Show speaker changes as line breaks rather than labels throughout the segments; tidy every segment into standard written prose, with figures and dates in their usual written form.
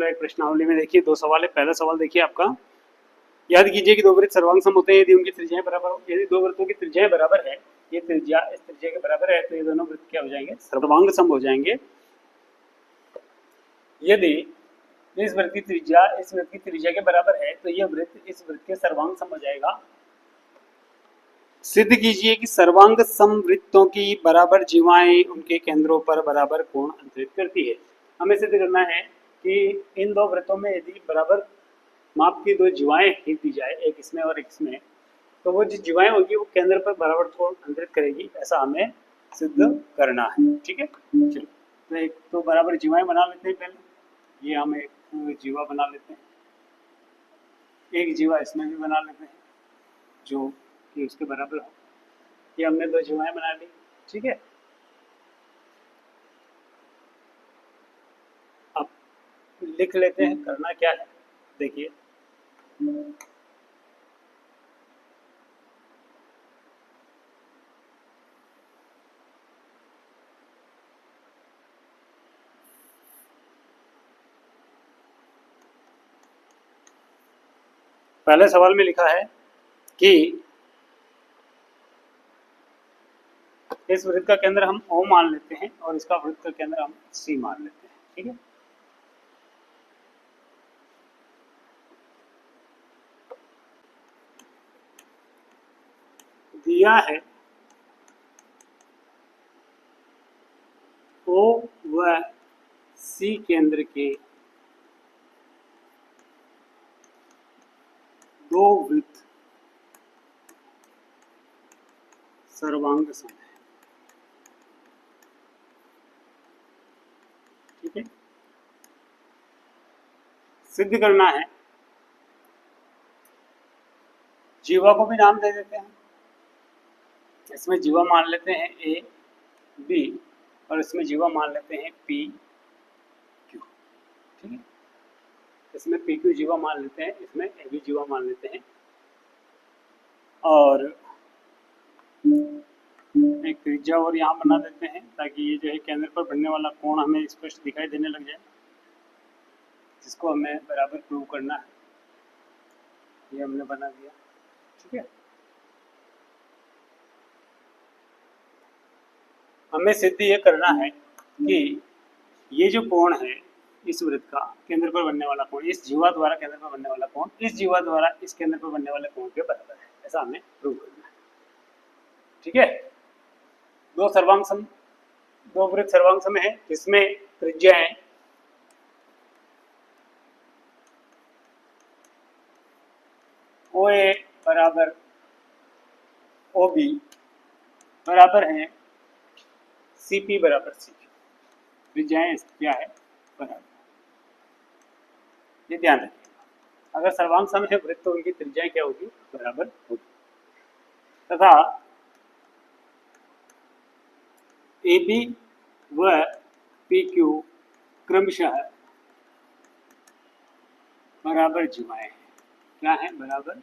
एक प्रश्नावली में देखिए 2 सवाल है। पहला सवाल देखिए आपका, याद कीजिए कि 2 वृत्त सर्वांग सम होते हैं यदि उनकी त्रिज्याएं बराबर हो। यदि 2 वृत्तों की त्रिज्याएं बराबर है, ये त्रिज्या इस त्रिज्या के बराबर है, तो ये दोनों वृत्त क्या हो जाएंगे? सर्वांग सम हो जाएंगे। यदि इस वृत्त की त्रिज्या इस वृत्त की त्रिज्या के बराबर है, तो यह वृत्त इस वृत्त के सर्वांग सम हो जाएगा। सिद्ध कीजिए कि सर्वांग सम वृत्तों की बराबर जीवाएं उनके केंद्रों पर बराबर कोण अंतरित करती है। हमें सिद्ध करना है कि इन 2 वृत्तों में यदि बराबर माप की 2 जीवाएं खींच दी जाए, एक इसमें और एक इसमें, तो वो जो जीवाएं होगी वो केंद्र पर बराबर कोण अंतरित करेगी, ऐसा हमें सिद्ध करना है। ठीक है, चलो तो एक तो बराबर जीवाएं बना लेते हैं। पहले ये हम एक जीवा बना लेते हैं, एक जीवा इसमें भी बना लेते हैं जो कि उसके बराबर हो। ये हमने 2 जीवाएं बना ली। ठीक है, अब लिख लेते हैं करना क्या है। देखिए पहले सवाल में लिखा है कि इस वृत्त का केंद्र हम O मान लेते हैं और इसका वृत्त का केंद्र हम C मान लेते हैं। ठीक है, दिया है O व C केंद्र के 2 वृत्त सर्वांग सम है। ठीक है, सिद्ध करना है। जीवा को भी नाम दे देते हैं। इसमें जीवा मान लेते हैं A B और इसमें जीवा मान लेते हैं P Q। ठीक है, इसमें P Q जीवा मान लेते हैं, इसमें A B जीवा मान लेते हैं और एक त्रिज्या और यहाँ बना देते हैं ताकि ये जो है केंद्र पर बनने वाला कोण हमें स्पष्ट दिखाई देने लग जाए, जिसको हमें बराबर प्रूव करना है। ये हमने बना दिया। ठीक है, हमें सिद्ध ये करना है कि ये जो कोण है इस वृत्त का केंद्र पर बनने वाला कोण, इस जीवा द्वारा केंद्र पर बनने वाला कोण इस जीवा द्वारा इस केंद्र पर बनने वाले कोण के बराबर है, ऐसा हमें प्रूव करना है। ठीक है, 2 सर्वांग सम 2 वृत्त सर्वांग सम है जिसमें त्रिज्याएं OA बराबर OB बराबर है CP बराबर CQ। त्रिज्याएं क्या है? बराबर। ये ध्यान रखिएगा, अगर सर्वांग सम है वृत्त तो उनकी त्रिज्याएं क्या होगी? बराबर होगी। तथा AB व PQ क्रमशः बराबर जीवाएं हैं। क्या है? बराबर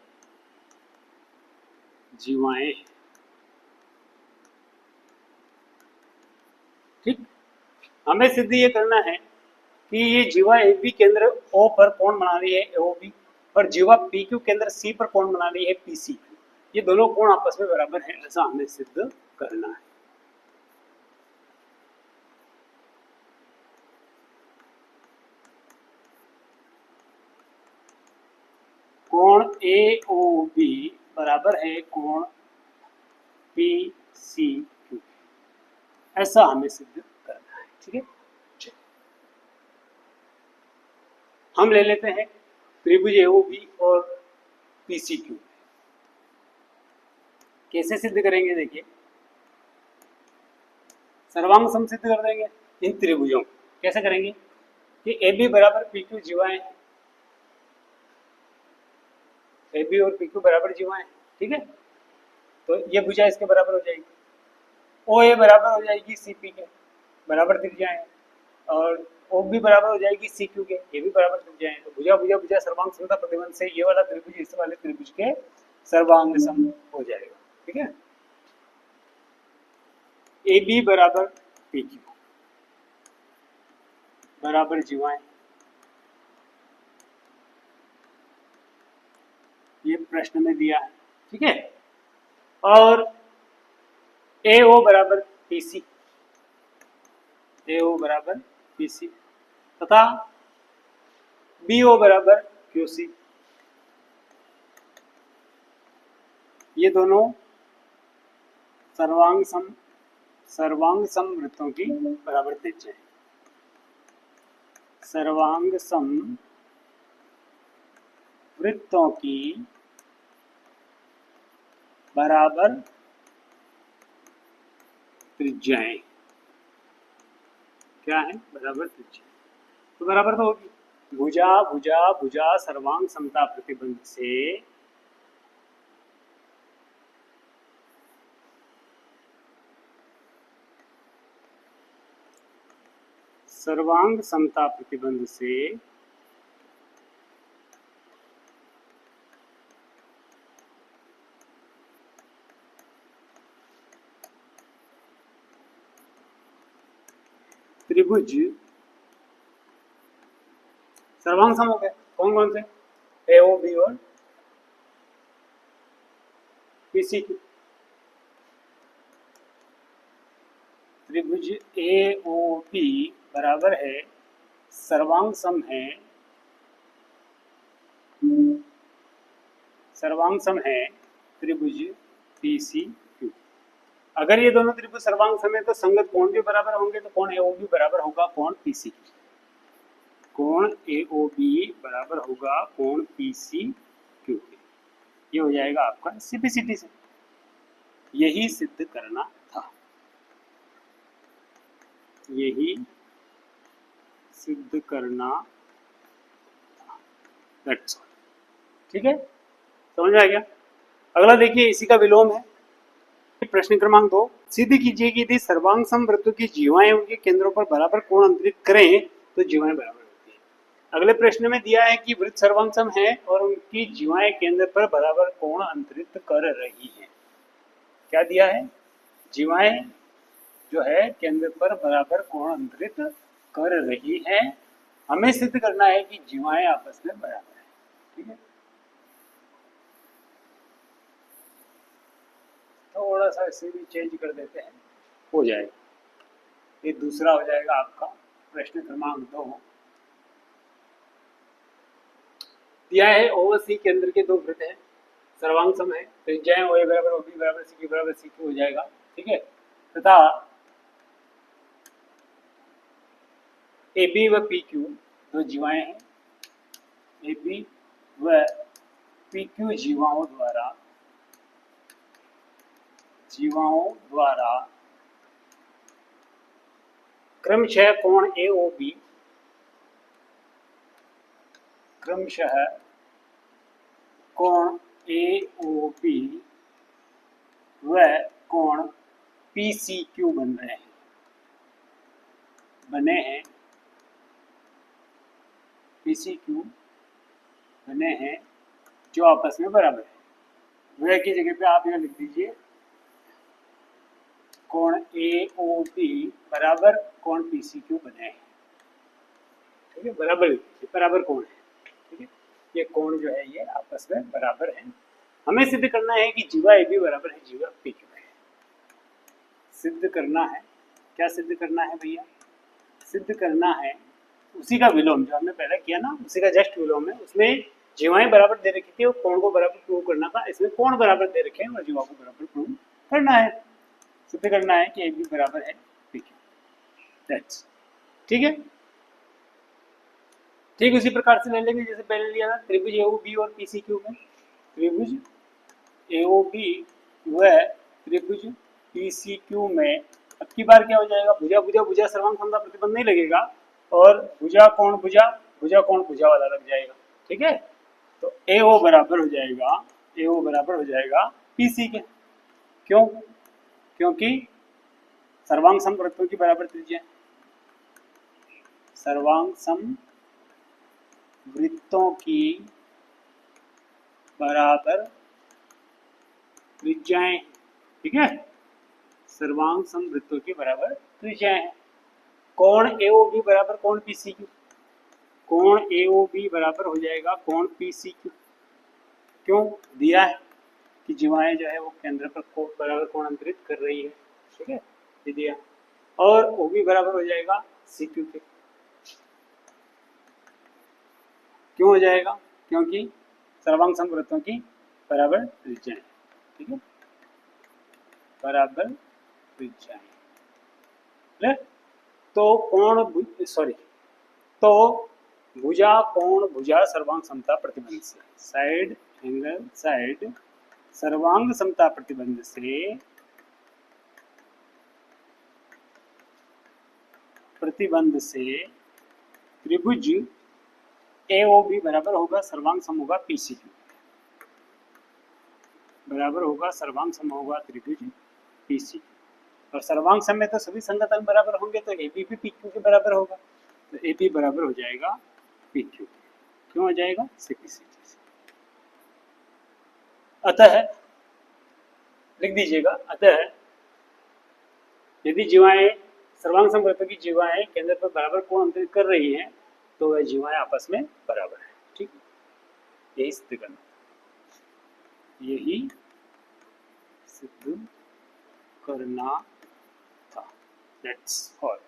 जीवाएं। ठीक, हमें सिद्ध ये करना है कि ये जीवा AB केंद्र O पर कोण बना रही है OB और जीवा PQ केंद्र C पर कोण बना रही है PCQ। ये दोनों कोण आपस में बराबर हैं, ऐसा हमें सिद्ध करना है। कोण AOB बराबर है कोण PCQ, ऐसा हमें सिद्ध करना है। ठीक है, हम ले लेते हैं त्रिभुज AOB और PCQ। कैसे सिद्ध करेंगे? देखिए, सर्वांग सम सिद्ध कर देंगे इन त्रिभुजों। कैसे करेंगे कि AB बराबर PQ जीवाएं हैं, AB और PQ बराबर जीवाएं हैं। ठीक है, तो ये भुजा इसके बराबर हो जाएगी। OA बराबर हो जाएगी CP के, बराबर त्रिज्याएं हैं, और OB बराबर हो जाएगी CQ के, ये भी बराबर त्रिज्याएं हैं। तो भुजा भुजा भुजा सर्वांग समता प्रतिबंध से ये वाला त्रिभुज इस वाले त्रिभुज के सर्वांग सम हो जाएगा। ठीक है, AB बराबर PQ बराबर जीवाएं ये प्रश्न में दिया है, ठीक है। और AO बराबर PC, AO बराबर PC तथा BO बराबर QC, ये दोनों सर्वांग सम वृत्तों की बराबर त्रिज्या है। सर्वांग सम वृत्तों की बराबर त्रिज्याएं क्या है? बराबर त्रिज्या। तो बराबर तो होगी। भुजा भुजा भुजा सर्वांग समता प्रतिबंध से सर्वांग समता प्रतिबंध से त्रिभुज सर्वांग सम हो गए। कौन कौन से? AO B और PC की। त्रिभुज AOP बराबर है, सर्वांग सम है, सर्वांग सम है त्रिभुज PCQ। अगर ये दोनों त्रिभुज सर्वांग सम है तो संगत कोण भी बराबर होंगे, तो कोण AOB बराबर होगा कोण PC। कोण AOB बराबर होगा कोण PCQ। ये हो जाएगा आपका CPCT से। यही सिद्ध करना था, यही सिद्ध करना था। That's all. ठीक है, समझ में आ गया? अगला देखिए, इसी का विलोम है। प्रश्न क्रमांक 2, सिद्ध कीजिए कि यदि सर्वांग सम वृत्तों की जीवाएं उनके केंद्रों पर बराबर कोण अंतरित करें तो जीवाएं बराबर होती है। अगले प्रश्न में दिया है कि वृत्त सर्वांग सम है और उनकी जीवाएं केंद्र पर बराबर कोण अंतरित कर रही है। क्या दिया है? जीवाएं जो है केंद्र पर बराबर कोण अंतरित कर रही है। हमें सिद्ध करना है कि जीवाएं आपस में बराबर है। ठीक है, थोड़ा सा इसे भी चेंज कर देते हैं, हो जाएगा। ये दूसरा हो जाएगा आपका प्रश्न क्रमांक 2। दिया है OC केंद्र के दो वृत्त हैं, सर्वांग सम है, त्रिज्याएं OA बराबर OB बराबर CQ बराबर CQ हो जाएगा। ठीक है, तथा AB व PQ दो जीवाएं हैं, AB व PQ जीवाओं द्वारा क्रमशः कोण AOB क्रमशः कोण AOB व कोण PCQ बने हैं PCQ बने हैं जो आपस में बराबर है। वह की जगह पे आप यह लिख दीजिए कोण AOB बराबर कोण PCQ बने हैं। ठीक है, बराबर कोण है। ठीक है, ये कोण जो है ये आपस में बराबर है। हमें सिद्ध करना है कि जीवा AB बराबर है जीवा PQ है। सिद्ध करना है, क्या सिद्ध करना है भैया? सिद्ध करना है उसी का विलोम जो हमने पहले किया ना, उसी का जस्ट विलोम है। उसमें जीवाएं बराबर दे रखी थी और कोण को बराबर प्रूव करना था। इसमें कोण बराबर दे रखे हैं और जीवा को बराबर प्रूव करना है। सिद्ध करना है कि AB बराबर है PQ। दैट्स ठीक है। ठीक उसी प्रकार से ले लेंगे जैसे पहले लिया था त्रिभुज AOB और PCQ में। त्रिभुज AOB व त्रिभुज PCQ में अब की बार क्या हो जाएगा? भुजा भुजा भुजा सर्वांग समता प्रतिबंध नहीं लगेगा और भुजा कोण भुजा वाला लग जाएगा। ठीक है, तो AO बराबर हो जाएगा PC के। क्यों? क्योंकि सर्वांग सम वृत्तों की बराबर त्रिज्या, सर्वांग सम वृत्तों की बराबर त्रिज्याएं। ठीक है, सर्वांग सम वृत्तों की बराबर त्रिज्याएं हैं। कोण AOB बराबर कोण PCQ, कोण AOB बराबर हो जाएगा कोण PCQ। क्यों दिया है कि जीवाएं जो है वो केंद्र पर बराबर कोण अंतरित कर रही है, ठीक है, ये दिया। और वो भी बराबर हो जाएगा सी क्यू के। क्यों हो जाएगा? क्योंकि सर्वांग समवृत्तों की बराबर त्रिज्या है, ठीक है, बराबर त्रिज्या है। तो कोण सॉरी तो भुजा कोण भुजा सर्वांग समता प्रतिबंध से, साइड एंगल साइड सर्वांग समता प्रतिबंध से त्रिभुज AOB बराबर होगा सर्वांग सम होगा PCQ, बराबर होगा सर्वांग सम होगा त्रिभुज PCQ। और सर्वांग सम में तो सभी संगत अंग बराबर होंगे, तो AB भी PQ के बराबर होगा, तो AB बराबर हो जाएगा PQ। क्यों हो जाएगा? CPCQ से। अतः लिख दीजिएगा, अतः यदि जीवाएं सर्वांग समवृत्तों की जीवाएं केंद्र पर बराबर कोण अंतरित कर रही हैं तो वह जीवाएं आपस में बराबर है, ठीक, यही सिद्ध करना, यही सिद्ध करना था। That's all.